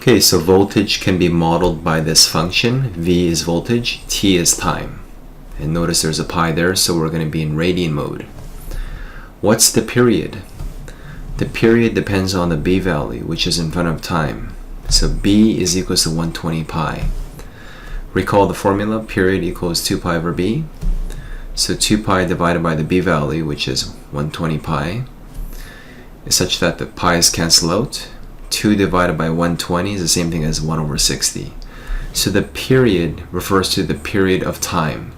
Okay, so voltage can be modeled by this function. V is voltage, T is time. And notice there's a pi there, so we're going to be in radian mode. What's the period? The period depends on the B value, which is in front of time. So B is equals to 120 pi. Recall the formula, period equals 2 pi over B. So 2 pi divided by the B value, which is 120 pi, is such that the pi's cancel out. 2 divided by 120 is the same thing as 1 over 60. So the period refers to the period of time.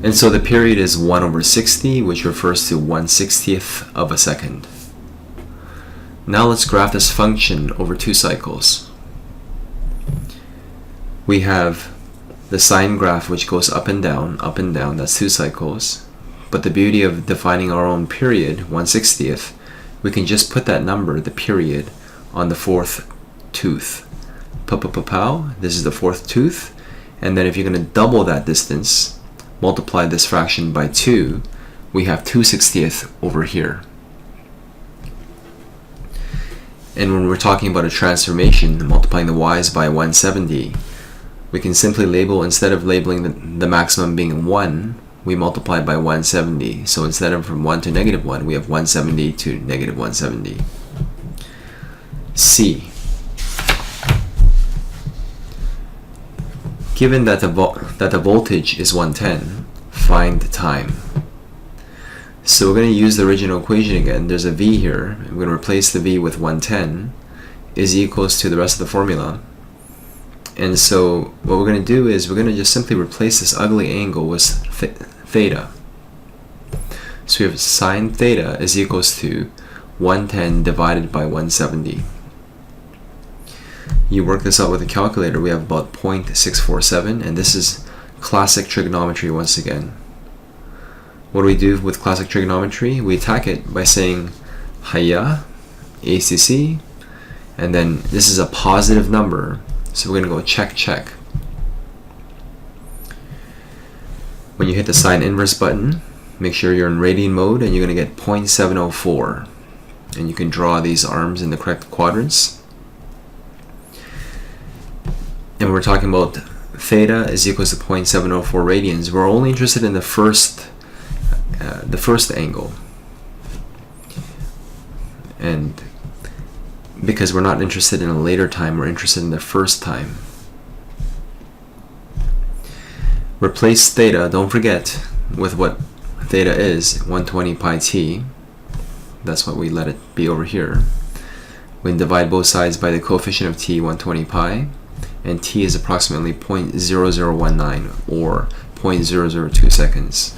And so the period is 1 over 60, which refers to 1/60th of a second. Now let's graph this function over 2 cycles. We have the sine graph, which goes up and down, that's 2 cycles. But the beauty of defining our own period, 1/60th, we can just put that number, the period, on the 4th tooth. Pow, this is the 4th tooth. And then if you're going to double that distance, multiply this fraction by 2, we have 2/60th over here. And when we're talking about a transformation, multiplying the y's by 170, we can simply label, instead of labeling the maximum being 1, we multiply by 170. So instead of from 1 to -1, we have 170 to -170. C. Given that the voltage is 110, find the time. So we're going to use the original equation again. There's a V here. We're going to replace the V with 110 is equals to the rest of the formula. And so what we're going to do is we're going to just simply replace this ugly angle with theta. So we have sine theta is equals to 110 divided by 170. You work this out with a calculator, we have about 0.647, and this is classic trigonometry once again. What do we do with classic trigonometry? We attack it by saying Haya, ACC, and then this is a positive number, so we're going to go check, check. When you hit the sine inverse button, make sure you're in radian mode, and you're going to get 0.704. And you can draw these arms in the correct quadrants. And we're talking about theta is equals to 0.704 radians. We're only interested in the first angle. And because we're not interested in a later time, we're interested in the first time. Replace theta, don't forget, with what theta is, 120 pi t. That's what we let it be over here. We divide both sides by the coefficient of t, 120 pi, and t is approximately 0.0019 or 0.002 seconds.